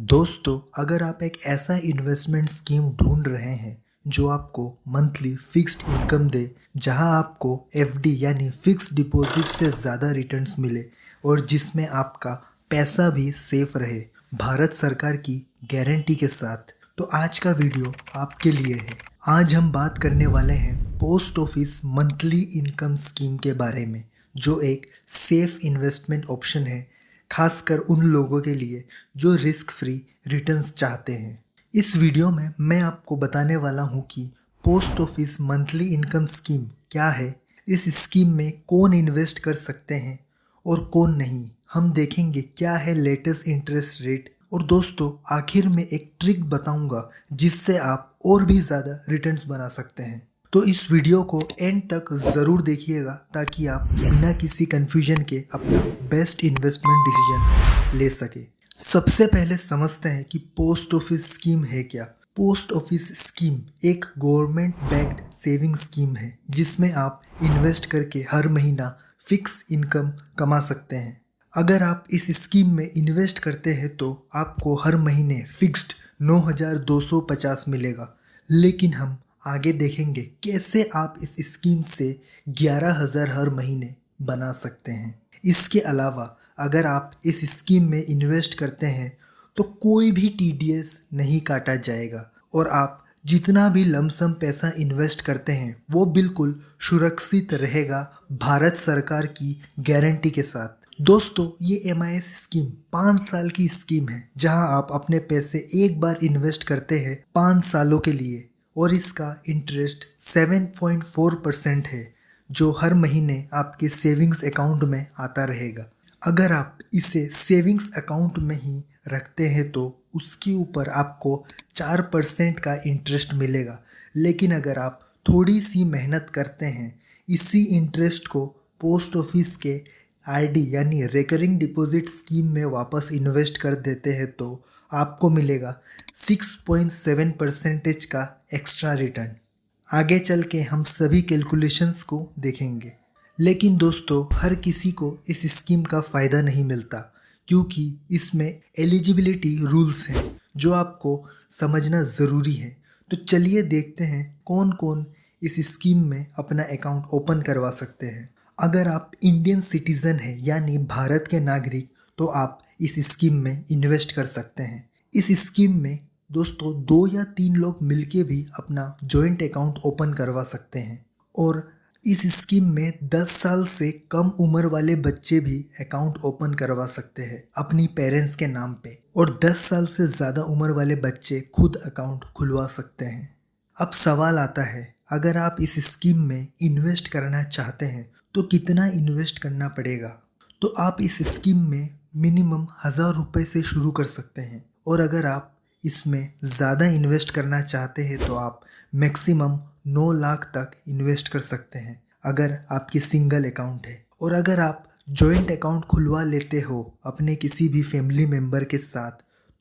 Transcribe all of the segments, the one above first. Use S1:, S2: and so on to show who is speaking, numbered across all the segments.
S1: दोस्तों, अगर आप एक ऐसा इन्वेस्टमेंट स्कीम ढूंढ रहे हैं जो आपको मंथली फिक्स्ड इनकम दे, जहां आपको एफडी यानी फिक्स्ड डिपॉजिट से ज़्यादा रिटर्न्स मिले और जिसमें आपका पैसा भी सेफ रहे भारत सरकार की गारंटी के साथ, तो आज का वीडियो आपके लिए है। आज हम बात करने वाले हैं post office monthly income scheme के बारे में, जो एक सेफ इन्वेस्टमेंट ऑप्शन है, खासकर उन लोगों के लिए जो रिस्क फ्री रिटर्न्स चाहते हैं। इस वीडियो में मैं आपको बताने वाला हूं कि post office monthly income scheme क्या है, इस स्कीम में कौन इन्वेस्ट कर सकते हैं और कौन नहीं। हम देखेंगे क्या है लेटेस्ट इंटरेस्ट रेट, और दोस्तों आखिर में एक ट्रिक बताऊंगा जिससे आप और भी ज़्यादा रिटर्न्स बना सकते हैं। तो इस वीडियो को एंड तक ज़रूर देखिएगा ताकि आप बिना किसी कंफ्यूजन के अपना बेस्ट इन्वेस्टमेंट डिसीजन ले सके। सबसे पहले समझते हैं कि पोस्ट ऑफिस स्कीम है क्या। पोस्ट ऑफिस स्कीम एक गवर्नमेंट बैक्ड सेविंग स्कीम है जिसमें आप इन्वेस्ट करके हर महीना फिक्स इनकम कमा सकते हैं। अगर आप इस स्कीम में इन्वेस्ट करते हैं तो आपको हर महीने फिक्स्ड 9,250 मिलेगा, लेकिन हम आगे देखेंगे कैसे आप इस स्कीम से 11,000 हर महीने बना सकते हैं। इसके अलावा अगर आप इस स्कीम में इन्वेस्ट करते हैं तो कोई भी टीडीएस नहीं काटा जाएगा और आप जितना भी लमसम पैसा इन्वेस्ट करते हैं वो बिल्कुल सुरक्षित रहेगा भारत सरकार की गारंटी के साथ। दोस्तों, ये एमआईएस स्कीम 5 साल की स्कीम है जहां आप अपने पैसे एक बार इन्वेस्ट करते हैं 5 सालों के लिए, और इसका इंटरेस्ट 7.4% है जो हर महीने आपके सेविंग्स अकाउंट में आता रहेगा। अगर आप इसे सेविंग्स अकाउंट में ही रखते हैं तो उसके ऊपर आपको 4% का इंटरेस्ट मिलेगा, लेकिन अगर आप थोड़ी सी मेहनत करते हैं, इसी इंटरेस्ट को पोस्ट ऑफिस के आरडी यानी रिकरिंग डिपॉजिट स्कीम में वापस इन्वेस्ट कर देते हैं तो आपको मिलेगा 6.7% का एक्स्ट्रा रिटर्न। आगे चल के हम सभी कैलकुलेशंस को देखेंगे, लेकिन दोस्तों हर किसी को इस स्कीम का फ़ायदा नहीं मिलता क्योंकि इसमें एलिजिबिलिटी रूल्स हैं जो आपको समझना ज़रूरी है। तो चलिए देखते हैं कौन कौन इस स्कीम में अपना अकाउंट ओपन करवा सकते हैं। अगर आप इंडियन सिटीज़न हैं यानी भारत के नागरिक, तो आप इस स्कीम में इन्वेस्ट कर सकते हैं। इस स्कीम में दोस्तों 2 या 3 लोग मिलके भी अपना जॉइंट अकाउंट ओपन करवा सकते हैं, और इस स्कीम में 10 साल से कम उम्र वाले बच्चे भी अकाउंट ओपन करवा सकते हैं अपनी पेरेंट्स के नाम पे, और 10 साल से ज़्यादा उम्र वाले बच्चे खुद अकाउंट खुलवा सकते हैं। अब सवाल आता है, अगर आप इस स्कीम में इन्वेस्ट करना चाहते हैं तो कितना इन्वेस्ट करना पड़ेगा। तो आप इस स्कीम में मिनिमम 1,000 रुपये से शुरू कर सकते हैं, और अगर आप इसमें ज़्यादा इन्वेस्ट करना चाहते हैं तो आप मैक्सिमम 9 लाख तक इन्वेस्ट कर सकते हैं अगर आपकी सिंगल अकाउंट है। और अगर आप जॉइंट अकाउंट खुलवा लेते हो अपने किसी भी फैमिली मेम्बर के साथ,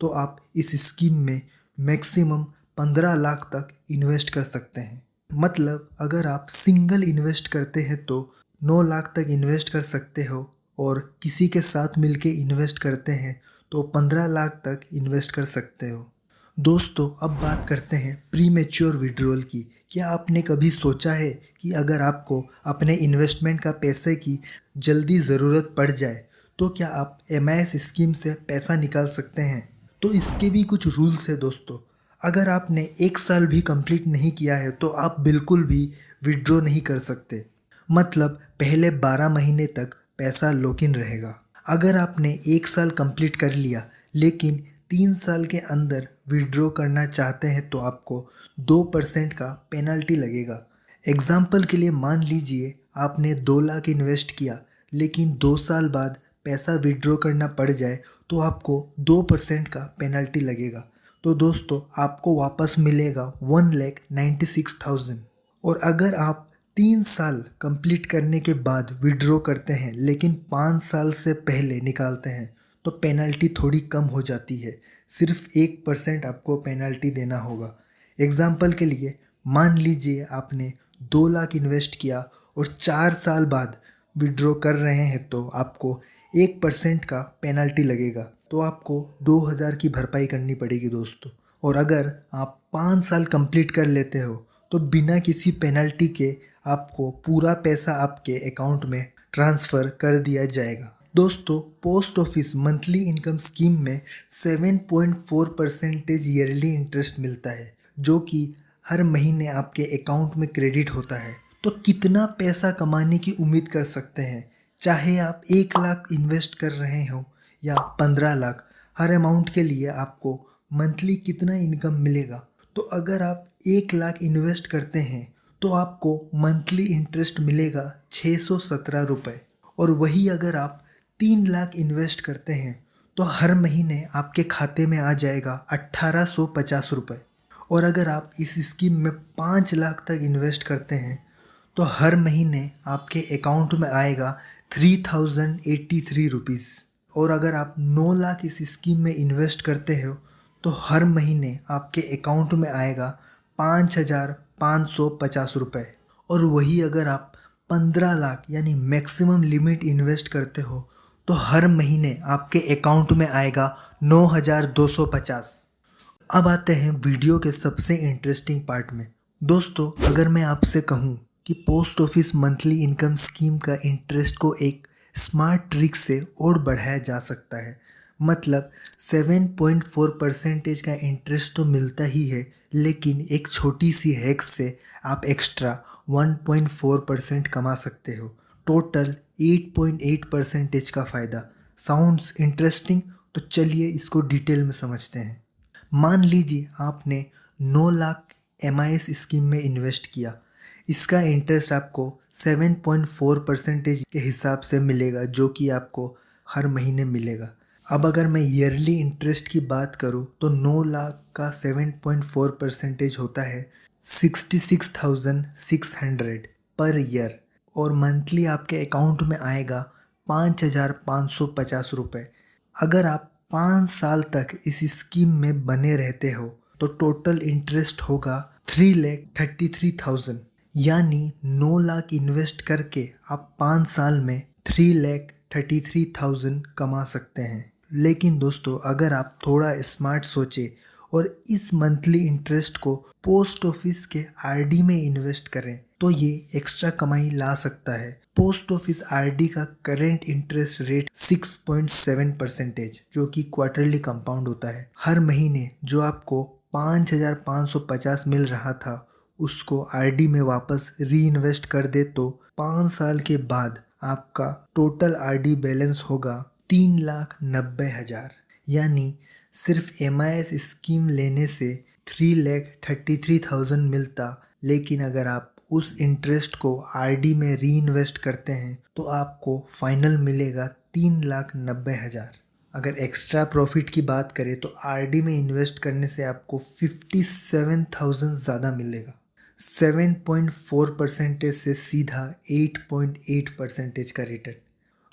S1: तो आप इस स्कीम में मैक्सिमम 15 लाख तक इन्वेस्ट कर सकते हैं। मतलब अगर आप सिंगल इन्वेस्ट करते हैं तो 9 लाख तक इन्वेस्ट कर सकते हो, और किसी के साथ मिलके इन्वेस्ट करते हैं तो 15 लाख तक इन्वेस्ट कर सकते हो। दोस्तों, अब बात करते हैं प्री मैच्योर विड्रॉल की। क्या आपने कभी सोचा है कि अगर आपको अपने इन्वेस्टमेंट का पैसे की जल्दी ज़रूरत पड़ जाए तो क्या आप एमआईएस स्कीम से पैसा निकाल सकते हैं। तो इसके भी कुछ रूल्स है दोस्तों। अगर आपने 1 साल भी कंप्लीट नहीं किया है तो आप बिल्कुल भी विड्रॉ नहीं कर सकते। मतलब पहले 12 महीने तक पैसा लॉक इन रहेगा। अगर आपने 1 साल कंप्लीट कर लिया लेकिन 3 साल के अंदर विड्रॉ करना चाहते हैं तो आपको 2% का पेनल्टी लगेगा। एग्जाम्पल के लिए मान लीजिए आपने 2 लाख इन्वेस्ट किया, लेकिन 2 साल बाद पैसा विड्रॉ करना पड़ जाए तो आपको 2% का पेनल्टी लगेगा। तो दोस्तों आपको वापस मिलेगा 1,96,000। और अगर आप 3 साल कंप्लीट करने के बाद विड्रॉ करते हैं लेकिन 5 साल से पहले निकालते हैं तो पेनल्टी थोड़ी कम हो जाती है, सिर्फ 1% आपको पेनल्टी देना होगा। एग्जाम्पल के लिए मान लीजिए आपने 2 लाख इन्वेस्ट किया और 4 साल बाद विड्रॉ कर रहे हैं तो आपको 1% का पेनल्टी लगेगा। तो आपको 2000 की भरपाई करनी पड़ेगी दोस्तों। और अगर आप 5 साल कंप्लीट कर लेते हो तो बिना किसी पेनल्टी के आपको पूरा पैसा आपके अकाउंट में ट्रांसफ़र कर दिया जाएगा। दोस्तों, post office monthly income scheme में 7.4% ईयरली इंटरेस्ट मिलता है, जो कि हर महीने आपके अकाउंट में क्रेडिट होता है। तो कितना पैसा कमाने की उम्मीद कर सकते हैं? चाहे आप 1 लाख इन्वेस्ट कर रहे हो या 15 लाख, हर अमाउंट के लिए आपको मंथली कितना इनकम मिलेगा? तो अगर आप 1 लाख इन्वेस्ट करते हैं तो आपको मंथली इंटरेस्ट मिलेगा 617 रुपये। और वही अगर आप 3 लाख इन्वेस्ट करते हैं तो हर महीने आपके खाते में आ जाएगा 1850 रुपये। और अगर आप इस स्कीम में 5 लाख तक इन्वेस्ट करते हैं तो हर महीने आपके अकाउंट में आएगा 3083 रुपीज़। और अगर आप 9 लाख इस स्कीम में इन्वेस्ट करते हो तो हर महीने आपके अकाउंट में आएगा 5550 रुपये। और वही अगर आप 15 लाख यानी मैक्सिमम लिमिट इन्वेस्ट करते हो तो हर महीने आपके अकाउंट में आएगा 9250। अब आते हैं वीडियो के सबसे इंटरेस्टिंग पार्ट में। दोस्तों, अगर मैं आपसे कहूँ कि post office monthly income scheme का इंटरेस्ट को एक स्मार्ट ट्रिक से और बढ़ाया जा सकता है, मतलब 7.4% का इंटरेस्ट तो मिलता ही है, लेकिन एक छोटी सी हैक से आप एक्स्ट्रा 1.4% कमा सकते हो। टोटल 8.8% का फ़ायदा। Sounds interesting? तो चलिए इसको डिटेल में समझते हैं। मान लीजिए आपने 9 लाख MIS स्कीम में इन्वेस्ट किया। इसका इंटरेस्ट आपको 7.4% के हिसाब से मिलेगा, जो कि आपको हर महीने मिलेगा। अब अगर मैं ईयरली इंटरेस्ट की बात करूं तो 9 लाख का 7.4% होता है 66,600 पर ईयर। और मंथली आपके अकाउंट में आएगा 5550 रुपये। अगर आप 5 साल तक इस स्कीम में बने रहते हो तो टोटल इंटरेस्ट होगा 3,33,000। यानी 9 लाख इन्वेस्ट करके आप 5 साल में 3,33,000 कमा सकते हैं। लेकिन दोस्तों, अगर आप थोड़ा स्मार्ट सोचे और इस मंथली इंटरेस्ट को पोस्ट ऑफिस के RD में इन्वेस्ट करें तो ये एक्स्ट्रा कमाई ला सकता है। पोस्ट ऑफिस RD का करेंट इंटरेस्ट रेट 6.7%, जो कि क्वार्टरली कंपाउंड होता है। हर महीने जो आपको 5550 मिल रहा था उसको RD में वापस री इन्वेस्ट कर दे तो 5 साल के बाद आपका टोटल RD बैलेंस होगा 3,90,000। यानी सिर्फ MIS स्कीम लेने से 3,33,000 मिलता, लेकिन अगर आप उस इंटरेस्ट को RD में री इन्वेस्ट करते हैं तो आपको फाइनल मिलेगा 3,90,000। अगर एक्स्ट्रा प्रॉफिट की बात करें तो RD में इन्वेस्ट करने से आपको 57,000 ज़्यादा मिलेगा। 7.4% से सीधा 8.8% का रिटर्न।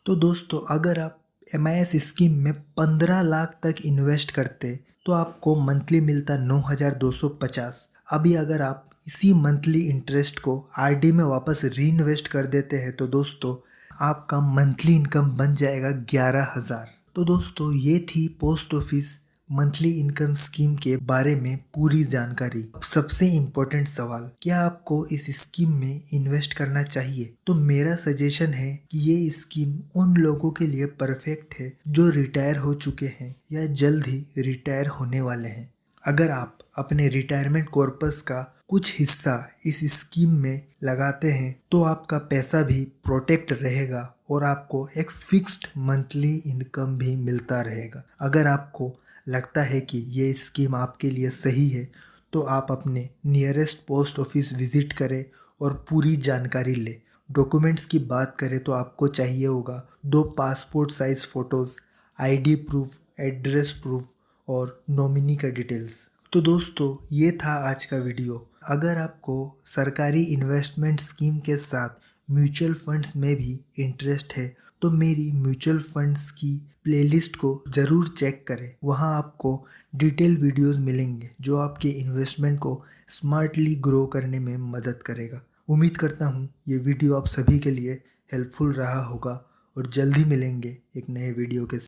S1: तो दोस्तों, अगर आप MIS स्कीम में 15 लाख तक इन्वेस्ट करते तो आपको मंथली मिलता 9,250। अभी अगर आप इसी मंथली इंटरेस्ट को RD में वापस री इन्वेस्ट कर देते हैं तो दोस्तों आपका मंथली इनकम बन जाएगा 11,000। तो दोस्तों, ये थी post office monthly income scheme के बारे में पूरी जानकारी। अब सबसे इम्पोर्टेंट सवाल, क्या आपको इस स्कीम में इन्वेस्ट करना चाहिए? तो मेरा सजेशन है कि ये स्कीम उन लोगों के लिए परफेक्ट है जो रिटायर हो चुके हैं या जल्द ही रिटायर होने वाले हैं। अगर आप अपने रिटायरमेंट कॉर्पस का कुछ हिस्सा इस स्कीम में लगाते हैं तो आपका पैसा भी प्रोटेक्ट रहेगा और आपको एक फिक्स्ड मंथली इनकम भी मिलता रहेगा। अगर आपको लगता है कि ये स्कीम आपके लिए सही है तो आप अपने नियरेस्ट पोस्ट ऑफिस विजिट करें और पूरी जानकारी लें। डॉक्यूमेंट्स की बात करें तो आपको चाहिए होगा 2 passport size photos, ID proof, address proof और नॉमिनी का डिटेल्स। तो दोस्तों, ये था आज का वीडियो। अगर आपको सरकारी इन्वेस्टमेंट स्कीम के साथ म्यूचुअल फंड्स में भी इंटरेस्ट है तो मेरी म्यूचुअल फंड्स की प्लेलिस्ट को ज़रूर चेक करें। वहाँ आपको डिटेल वीडियोस मिलेंगे जो आपके इन्वेस्टमेंट को स्मार्टली ग्रो करने में मदद करेगा। उम्मीद करता हूँ ये वीडियो आप सभी के लिए हेल्पफुल रहा होगा और जल्दी मिलेंगे एक नए वीडियो के साथ।